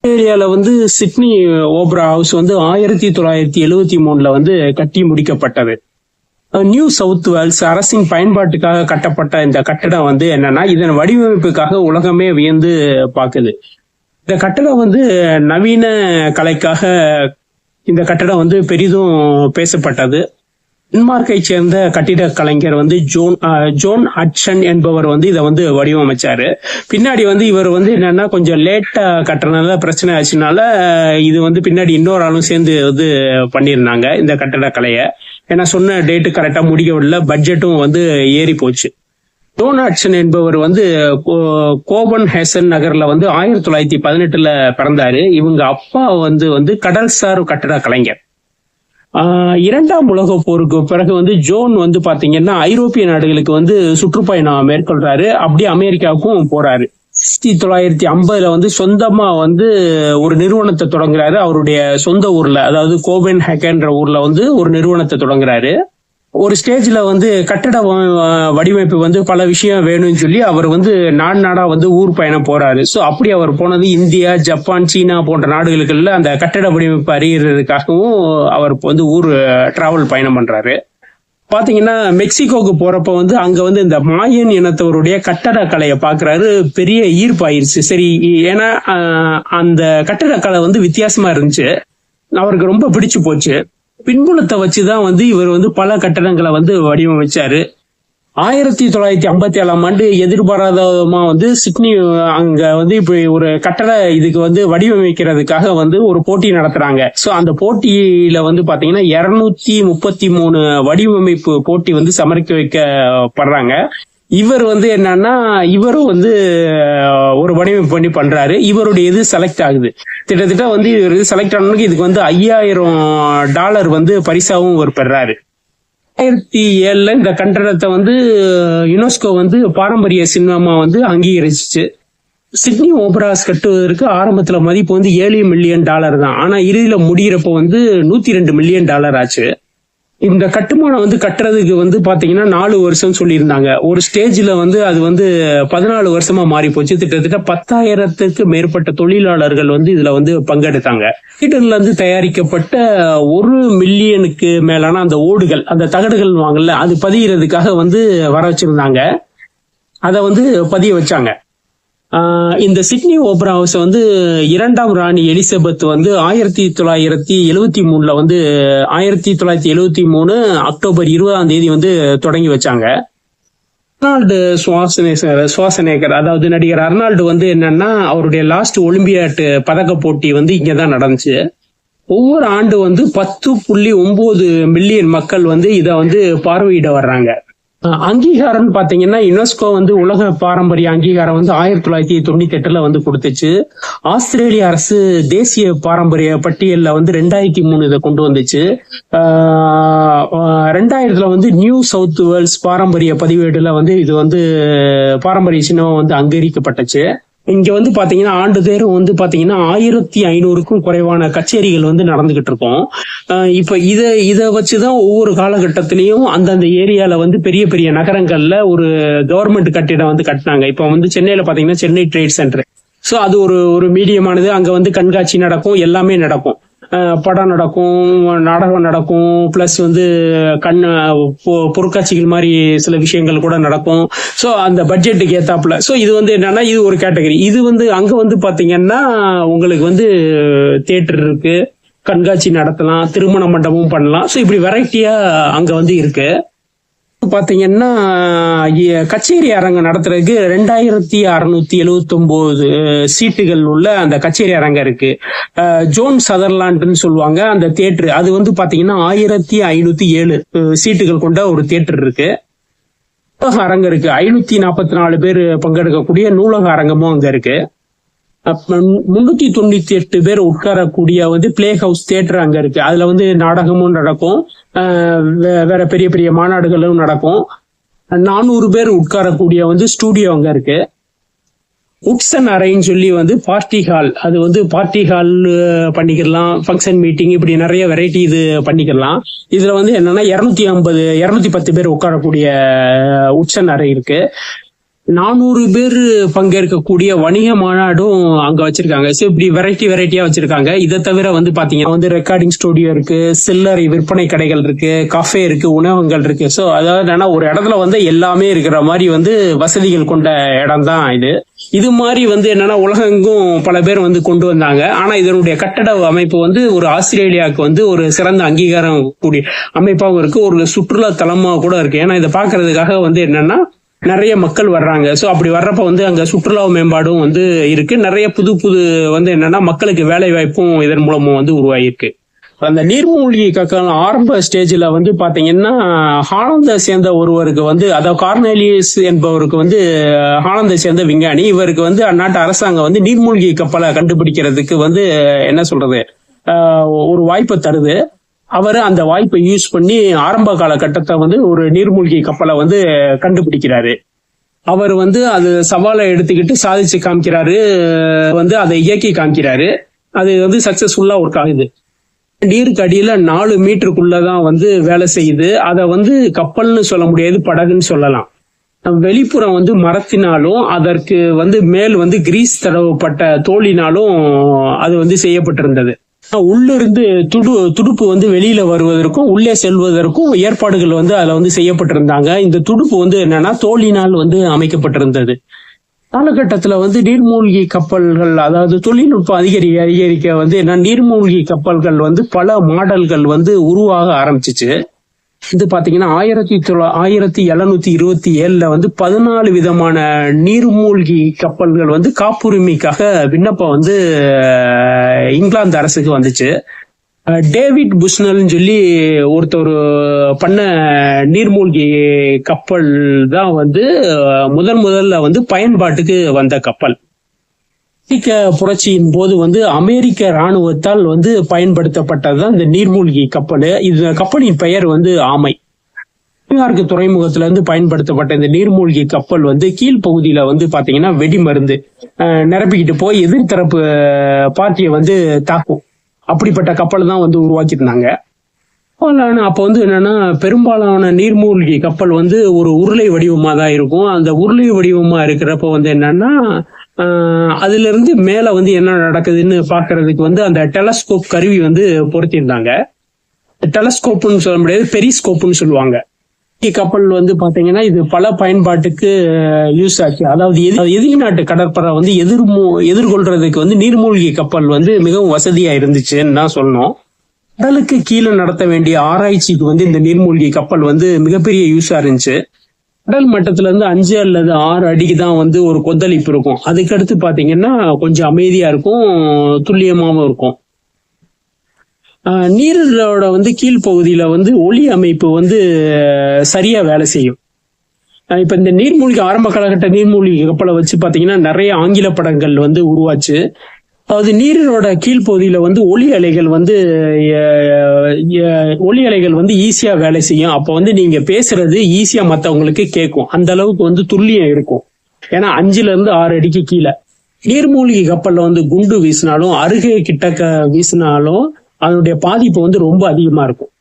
ஆஸ்திரேலியால வந்து Sydney opera house வந்து 1973 வந்து கட்டி முடிக்கப்பட்டது. நியூ சவுத் வேல்ஸ் அரசின் பயன்பாட்டுக்காக கட்டப்பட்ட இந்த கட்டடம் வந்து என்னன்னா, இதன் வடிவமைப்புக்காக உலகமே வியந்து பார்க்குது. இந்த கட்டடம் வந்து நவீன கலைக்காக இந்த கட்டடம் வந்து பெரிதும் பேசப்பட்டது. டென்மார்க்கை சேர்ந்த கட்டிட கலைஞர் வந்து ஜோன் ஹட்சன் என்பவர் வந்து இதை வந்து வடிவமைச்சாரு. பின்னாடி வந்து இவர் வந்து என்னன்னா கொஞ்சம் லேட்டா கட்டுறதுனால பிரச்சனை ஆச்சுனால இது வந்து பின்னாடி இன்னொரு ஆளும் சேர்ந்து வந்து பண்ணியிருந்தாங்க இந்த கட்டட கலையை. ஏன்னா சொன்ன டேட்டு கரெக்டா முடிக்கவில்லை, பட்ஜெட்டும் வந்து ஏறி போச்சு. ஜோன் ஹட்சன் என்பவர் வந்து கோபன்ஹேசன் நகர்ல வந்து 1918 பிறந்தாரு. இவங்க அப்பா வந்து கடல்சார் கட்டட கலைஞர். இரண்டாம் உலக போருக்கு பிறகு வந்து ஜோன் வந்து பாத்தீங்கன்னா ஐரோப்பிய நாடுகளுக்கு வந்து சுற்றுப்பயணம் மேற்கொள்றாரு. அப்படியே அமெரிக்காவுக்கும் போறாரு. 1950 வந்து சொந்தமா வந்து ஒரு நிறுவனத்தை தொடங்குறாரு. அவருடைய சொந்த ஊர்ல, அதாவது கோபன்ஹேகன்ற ஊர்ல வந்து ஒரு நிறுவனத்தை தொடங்குறாரு. ஒரு ஸ்டேஜ்ல வந்து கட்டட வடிவமைப்பு வந்து பல விஷயம் வேணும்னு சொல்லி அவர் வந்து நாடா வந்து ஊர் பயணம் போறாரு. ஸோ அப்படி அவர் போனது இந்தியா, ஜப்பான், சீனா போன்ற நாடுகளுக்குள்ள அந்த கட்டட வடிவமைப்பு அறியறதுக்காகவும் அவர் வந்து ஊர் டிராவல் பயணம் பண்றாரு. பாத்தீங்கன்னா மெக்சிகோக்கு போறப்ப வந்து அங்க வந்து இந்த மாயன் இனத்தவருடைய கட்டடக்கலையை பாக்குறாரு. பெரிய ஈர்ப்பாயிருச்சு. சரி, ஏன்னா அந்த கட்டடக்கலை வந்து வித்தியாசமா இருந்துச்சு, அவருக்கு ரொம்ப பிடிச்சு போச்சு. பின்புலத்தை வச்சுதான் வந்து இவர் வந்து பல கட்டடங்களை வந்து வடிவமைச்சாரு. 1957 எதிர்பாராதமா வந்து சிட்னி அங்க வந்து இப்ப ஒரு கட்டட இதுக்கு வந்து வடிவமைக்கிறதுக்காக வந்து ஒரு போட்டி நடத்துறாங்க. சோ அந்த போட்டியில வந்து பாத்தீங்கன்னா 233 வடிவமைப்பு போட்டி வந்து சமர்க்க வைக்கப்படுறாங்க. இவர் வந்து என்னன்னா, இவரும் வந்து ஒரு வடிவமைப்பு பண்ணி பண்றாரு. இவருடைய இது செலக்ட் ஆகுது. கிட்டத்தட்ட வந்து இவர் செலக்ட் ஆனதுக்கு இதுக்கு வந்து $5000 வந்து பரிசாவும் இவர் பெறாரு. 2007 இந்த கட்டடத்தை வந்து யுனெஸ்கோ வந்து பாரம்பரிய சின்னமா வந்து அங்கீகரிச்சிச்சு. சிட்னி ஓபராஸ் கட்டுவதற்கு ஆரம்பத்துல மதிப்பு வந்து $7 மில்லியன் தான். ஆனா இறுதியில முடிகிறப்ப வந்து $102 மில்லியன் ஆச்சு. இந்த கட்டுமானம் வந்து கட்டுறதுக்கு வந்து பாத்தீங்கன்னா 4 வருஷம் சொல்லியிருந்தாங்க. ஒரு ஸ்டேஜ்ல வந்து அது வந்து 14 வருஷமா மாறி போச்சு. கிட்டத்தட்ட 10,000க்கு மேற்பட்ட தொழிலாளர்கள் வந்து இதுல வந்து பங்கெடுத்தாங்க. வீட்டுல இருந்து தயாரிக்கப்பட்ட 1 மில்லியனுக்கு மேலான அந்த ஓடுகள், அந்த தகடுகள் வாங்கல, அது பதியறதுக்காக வந்து வர வச்சிருந்தாங்க. அதை வந்து பதிய வச்சாங்க. இந்த சிட்னி ஓபரா ஹவுஸ் வந்து 2ஆம் ராணி எலிசபெத் வந்து 1973 வந்து 1973 அக்டோபர் 20 வந்து தொடங்கி வச்சாங்க. அர்னால்டு சுவாசனேகர், அதாவது நடிகர் அர்னால்டு வந்து என்னன்னா, அவருடைய லாஸ்ட் ஒலிம்பியாட் பதக்க போட்டி வந்து இங்கதான் நடந்துச்சு. ஒவ்வொரு ஆண்டு வந்து 10.9 மில்லியன் மக்கள் வந்து இதை வந்து பார்வையிட வர்றாங்க. அங்கீகாரம் பாத்தீங்கன்னா, யுனெஸ்கோ வந்து உலக பாரம்பரிய அங்கீகாரம் வந்து 1998 வந்து கொடுத்துச்சு. ஆஸ்திரேலிய அரசு தேசிய பாரம்பரிய பட்டியல்ல வந்து 2003 இதை கொண்டு வந்துச்சு. 2000 வந்து நியூ சவுத் வேல்ஸ் பாரம்பரிய பதிவேடுல வந்து இது வந்து பாரம்பரிய சின்னமா வந்து அங்கீகரிக்கப்பட்டுச்சு. இங்க வந்து பாத்தீங்கன்னா ஆண்டுதேரும் வந்து பாத்தீங்கன்னா 1500க்கும் குறைவான கச்சேரிகள் வந்து நடந்துகிட்டு இருக்கும். இப்ப இத வச்சுதான் ஒவ்வொரு காலகட்டத்திலையும் அந்தந்த ஏரியால வந்து பெரிய பெரிய நகரங்கள்ல ஒரு கவர்மெண்ட் கட்டிடம் வந்து கட்டினாங்க. இப்ப வந்து சென்னையில பாத்தீங்கன்னா சென்னை ட்ரேட் சென்டர். சோ அது ஒரு மீடியமானது. அங்க வந்து கண்காட்சி நடக்கும், எல்லாமே நடக்கும். படம் நடக்கும், நாடகம் நடக்கும், பிளஸ் வந்து பொருட்காட்சிகள் மாதிரி சில விஷயங்கள் கூட நடக்கும். ஸோ அந்த பட்ஜெட்டுக்கு ஏத்தாப்புல. ஸோ இது வந்து என்னன்னா, இது ஒரு கேட்டகரி. இது வந்து அங்க வந்து பாத்தீங்கன்னா உங்களுக்கு வந்து தியேட்டர் இருக்கு, கண்காட்சி நடத்தலாம், திருமண மண்டபமும் பண்ணலாம். ஸோ இப்படி வெரைட்டியா அங்க வந்து இருக்கு. பாத்தீங்கன்னா கச்சேரி அரங்கம் நடத்துறதுக்கு 2679 சீட்டுகள் உள்ள அந்த கச்சேரி அரங்கம் இருக்கு. ஜோன் சதர்லாண்டுன்னு சொல்லுவாங்க அந்த தியேட்டர். அது வந்து பாத்தீங்கன்னா 1507 சீட்டுகள் கொண்ட ஒரு தியேட்டர் இருக்கு. நூலக அரங்கம் இருக்கு. 544 பேர் பங்கெடுக்கக்கூடிய நூலக அரங்கமும் அங்க இருக்கு. 398 பேர் உட்காரக்கூடிய வந்து பிளே ஹவுஸ் தியேட்டர் அங்க இருக்கு. அதுல வந்து நாடகமும் நடக்கும், வேற பெரிய பெரிய மாநாடுகளும் நடக்கும். 400 பேர் உட்காரக்கூடிய வந்து ஸ்டூடியோ அங்க இருக்கு. உட்சன் அறைன்னு சொல்லி வந்து பார்ட்டி ஹால், அது வந்து பார்ட்டி ஹால் பண்ணிக்கலாம், ஃபங்க்ஷன் மீட்டிங், இப்படி நிறைய வெரைட்டி இது பண்ணிக்கலாம். இதுல வந்து என்னன்னா 210 பேர் உட்காரக்கூடிய உட்சன் அறை இருக்கு. 400 பேர் பங்கேற்கக்கூடிய வணிக மாநாடும் அங்க வச்சிருக்காங்க. ஸோ இப்படி வெரைட்டியா வச்சிருக்காங்க. இதை தவிர வந்து பாத்தீங்கன்னா வந்து ரெக்கார்டிங் ஸ்டுடியோ இருக்கு, சில்லறை விற்பனை கடைகள் இருக்கு, கஃபே இருக்கு, உணவகங்கள் இருக்கு. ஸோ அதாவது என்னன்னா ஒரு இடத்துல வந்து எல்லாமே இருக்கிற மாதிரி வந்து வசதிகள் கொண்ட இடம் தான் இது. இது மாதிரி வந்து என்னன்னா உலகெங்கும் பல பேர் வந்து கொண்டு வந்தாங்க. ஆனா இதனுடைய கட்டட அமைப்பு வந்து ஒரு ஆஸ்திரேலியாவுக்கு வந்து ஒரு சிறந்த அங்கீகாரம் கூடிய அமைப்பாகவும் இருக்கு, ஒரு சுற்றுலா தலமா கூட இருக்கு. ஏன்னா இதை பாக்குறதுக்காக வந்து என்னன்னா நிறைய மக்கள் வர்றாங்க. ஸோ அப்படி வர்றப்ப வந்து அங்க சுற்றுலா மேம்பாடும் வந்து இருக்கு. நிறைய புது வந்து என்னன்னா மக்களுக்கு வேலை வாய்ப்பும் இதன் மூலமும் வந்து உருவாகிருக்கு. அந்த நீர்மூழ்கி கப்பல் ஆரம்ப ஸ்டேஜ்ல வந்து பாத்தீங்கன்னா ஹாலந்தை சேர்ந்த ஒருவருக்கு வந்து, அதாவது கார்னேலியஸ் என்பவருக்கு வந்து ஹாலந்தை சேர்ந்த விஞ்ஞானி, இவருக்கு வந்து அந்நாட்டு அரசாங்கம் வந்து நீர்மூழ்கி கப்பலை கண்டுபிடிக்கிறதுக்கு வந்து என்ன சொல்றது ஒரு வாய்ப்பை தருது. அவர் அந்த வாய்ப்பை யூஸ் பண்ணி ஆரம்ப காலகட்டத்தை வந்து ஒரு நீர்மூழ்கி கப்பலை வந்து கண்டுபிடிக்கிறாரு. அவர் வந்து அது சவாலை எடுத்துக்கிட்டு சாதிச்சு காமிக்கிறாரு, வந்து அதை இயக்கி காமிக்கிறாரு. அது வந்து சக்சஸ்ஃபுல்லா ஒர்க் ஆகுது. நீருக்கு அடியில 4 மீட்டருக்குள்ளதான் வந்து வேலை செய்யுது. அதை வந்து கப்பல்னு சொல்ல முடியாது, படகுன்னு சொல்லலாம். வெளிப்புறம் வந்து மரத்தினாலும் அதற்கு வந்து மேல் வந்து கிரீஸ் தடவப்பட்ட தோலினாலும் அது வந்து செய்யப்பட்டிருந்தது. உள்ளிருந்து துடுப்பு வந்து வெளியில வருவதற்கும் உள்ளே செல்வதற்கும் ஏற்பாடுகள் வந்து அதுல வந்து செய்யப்பட்டிருந்தாங்க. இந்த துடுப்பு வந்து என்னன்னா தோலினால் வந்து அமைக்கப்பட்டிருந்தது. காலகட்டத்துல வந்து நீர்மூழ்கி கப்பல்கள், அதாவது தொழில்நுட்பம் அதிகரிக்க வந்து என்ன நீர்மூழ்கி கப்பல்கள் வந்து பல மாடல்கள் வந்து உருவாக ஆரம்பிச்சிச்சு. இது பாத்தீங்கன்னா 1727 வந்து 14 விதமான நீர்மூழ்கி கப்பல்கள் வந்து காப்புரிமைக்காக விண்ணப்பம் வந்து இங்கிலாந்து அரசுக்கு வந்துச்சு. டேவிட் புஷ்னல் சொல்லி ஒருத்தர் பண்ண நீர்மூழ்கி கப்பல் தான் வந்து முதல்ல வந்து பயன்பாட்டுக்கு வந்த கப்பல். அமெரிக்க புரட்சியின் போது வந்து அமெரிக்க ராணுவத்தால் வந்து பயன்படுத்தப்பட்டதுதான் இந்த நீர்மூழ்கி கப்பல். இந்த கப்பலின் பெயர் வந்து ஆமை. நியூயார்க் துறைமுகத்துல இருந்து பயன்படுத்தப்பட்ட இந்த நீர்மூழ்கி கப்பல் வந்து கீழ்ப்பகுதியில வந்து பாத்தீங்கன்னா வெடிமருந்து நிரப்பிக்கிட்டு போய் எதிர்த்தரப்பு பார்ட்டியை வந்து தாக்கும். அப்படிப்பட்ட கப்பல் தான் வந்து உருவாக்கியிருந்தாங்க. அப்ப வந்து என்னன்னா பெரும்பாலான நீர்மூழ்கி கப்பல் வந்து ஒரு உருளை வடிவமா தான் இருக்கும். அந்த உருளை வடிவமா இருக்கிறப்ப வந்து என்னன்னா அதுல இருந்து மேல வந்து என்ன நடக்குதுன்னு பாக்குறதுக்கு வந்து அந்த டெலஸ்கோப் கருவி வந்து பொருத்திருந்தாங்க. டெலஸ்கோப்னு சொல்ல முடியாது, பெரிஸ்கோப்னு சொல்லுவாங்க. கப்பல் வந்து பாத்தீங்கன்னா இது பல பயன்பாட்டுக்கு யூஸ் ஆச்சு. அதாவது எதிரி நாட்டு கடற்படை வந்து எதிர்கொள்றதுக்கு வந்து நீர்மூழ்கி கப்பல் வந்து மிகவும் வசதியா இருந்துச்சுன்னு தான் சொல்லணும். கடலுக்கு கீழே நடத்த வேண்டிய ஆராய்ச்சிக்கு வந்து இந்த நீர்மூழ்கி கப்பல் வந்து மிகப்பெரிய யூஸா இருந்துச்சு. கடல் மட்டத்துல இருந்து 5 அல்லது 6 அடிக்கு தான் வந்து ஒரு கொந்தளிப்பு இருக்கும். அதுக்கடுத்து பாத்தீங்கன்னா கொஞ்சம் அமைதியா இருக்கும், துல்லியமாவும் இருக்கும். நீரோட வந்து கீழ்ப்பகுதியில வந்து ஒளி அமைப்பு வந்து சரியா வேலை செய்யும். இப்ப இந்த ஆரம்ப காலகட்ட நீர்மூழ்கி கப்பலை வச்சு பாத்தீங்கன்னா நிறைய ஆங்கில படங்கள் வந்து உருவாச்சு. அதாவது நீரோட கீழ்ப்பகுதியில வந்து ஒளி அலைகள் வந்து ஈஸியா வேலை செய்யும். அப்ப வந்து நீங்க பேசுறது ஈஸியா மத்தவங்களுக்கு கேட்கும். அந்த அளவுக்கு வந்து துல்லியம் இருக்கும். ஏன்னா 5 இருந்து 6 அடிக்கு கீழே. நீர்மூழ்கி கப்பல்ல வந்து குண்டு வீசினாலும் அருகே கிட்டக்க வீசினாலும் அதனுடைய பாதிப்பு வந்து ரொம்ப அதிகமா இருக்கும்.